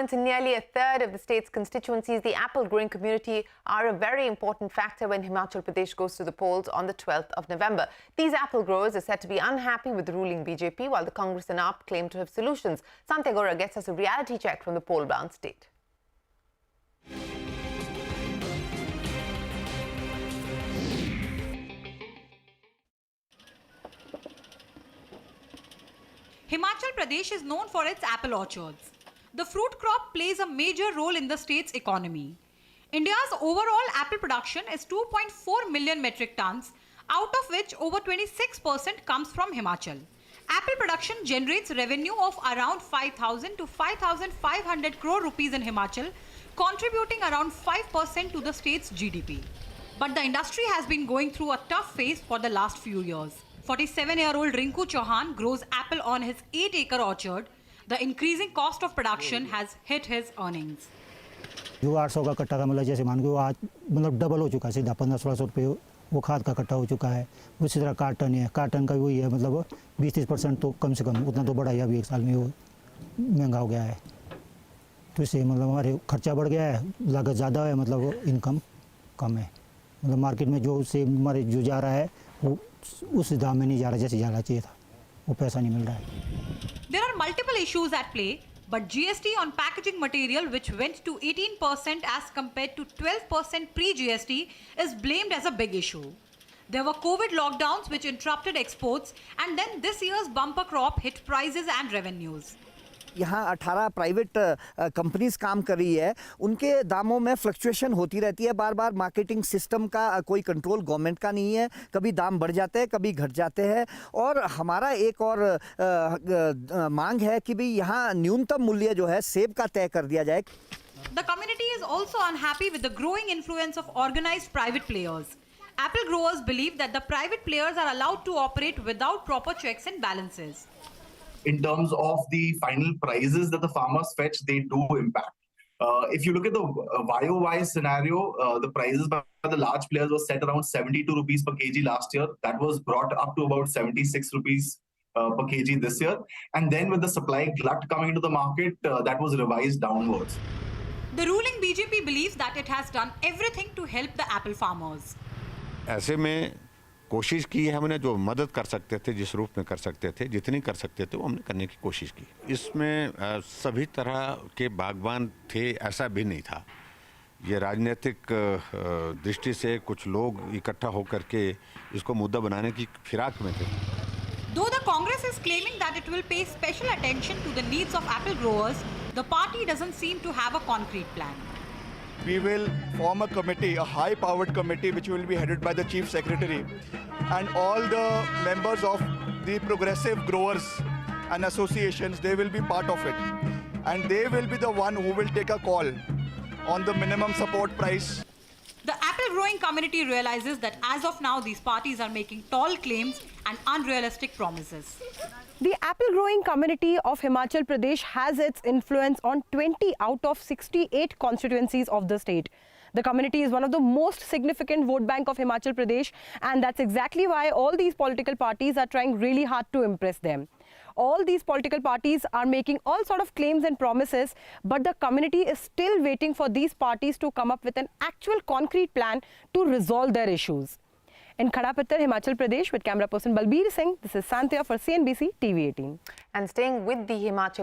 In nearly a third of the state's constituencies, the apple-growing community are a very important factor when Himachal Pradesh goes to the polls on the 12th of November. These apple growers are said to be unhappy with the ruling BJP, while the Congress and AAP claim to have solutions. Santya Gora gets us a reality check from the poll-bound state. Himachal Pradesh is known for its apple orchards. The fruit crop plays a major role in the state's economy. India's overall apple production is 2.4 million metric tons, out of which over 26% comes from Himachal. Apple production generates revenue of around 5,000 to 5,500 crore rupees in Himachal, contributing around 5% to the state's GDP. But the industry has been going through a tough phase for the last few years. 47-year-old Rinku Chauhan grows apple on his 8-acre orchard. The increasing cost of production has hit his earnings. जो 800 का कट्टा था, मतलब जैसे मान के आज मतलब डबल हो चुका है, सीधा 1500-1600 रुपये वो खाद का कट्टा हो चुका है। उसी तरह कार्टन का भी वही है, मतलब 20-30% तो कम से कम उतना तो बढ़ा ही अभी एक साल में वो महंगा हो गया है। तो इससे मतलब हमारे खर्चा बढ़ गया है, लागत ज़्यादा है, मतलब इनकम कम है। मतलब मार्केट में जो सेब हमारे जो जा रहा है वो उस दाम में नहीं जा रहा जैसे जाना चाहिए था, वो पैसा नहीं मिल रहा है। There are multiple issues at play, but GST on packaging material, which went to 18% as compared to 12% pre-GST, is blamed as a big issue. There were COVID lockdowns which interrupted exports, and then this year's bumper crop hit prices and revenues. यहाँ 18 private companies काम कर रही है, उनके दामों में fluctuation होती रहती है बार बार। मार्केटिंग सिस्टम का कोई कंट्रोल गवर्नमेंट का नहीं है, कभी दाम बढ़ जाते हैं कभी घट जाते हैं। और हमारा एक और मांग है कि भाई यहाँ न्यूनतम मूल्य जो है सेब का तय कर दिया जाए। The community is also unhappy with the growing influence of organized private players. Apple growers believe that the private players are allowed to operate without proper checks and balances. In terms of the final prices that the farmers fetch, they do impact. If you look at the YOY scenario, the prices by the large players were set around 72 rupees per kg last year. That was brought up to about 76 rupees per kg this year. And then with the supply glut coming into the market, that was revised downwards. The ruling BJP believes that it has done everything to help the apple farmers. ऐसे में कोशिश की है हमने, जो मदद कर सकते थे, जिस रूप में कर सकते थे, जितनी कर सकते थे वो हमने करने की कोशिश की। इसमें सभी तरह के बागबान थे ऐसा भी नहीं था। ये राजनीतिक दृष्टि से कुछ लोग इकट्ठा होकर के इसको मुद्दा बनाने की फिराक में थे। Though the Congress is claiming that it will pay special attention to the needs of apple growers, the party doesn't seem to have a concrete plan. We will form a committee, a high-powered committee, which will be headed by the Chief Secretary. And all the members of the progressive growers and associations, they will be part of it. And they will be the one who will take a call on the minimum support price. The apple growing community realizes that as of now, these parties are making tall claims and unrealistic promises. The apple growing community of Himachal Pradesh has its influence on 20 out of 68 constituencies of the state. The community is one of the most significant vote bank of Himachal Pradesh, and that's exactly why all these political parties are trying really hard to impress them. All these political parties are making all sort of claims and promises, but the community is still waiting for these parties to come up with an actual concrete plan to resolve their issues. In Khadapathar, Himachal Pradesh, with camera person Balbir Singh, this is Santya for CNBC-TV18. And staying with the Himachal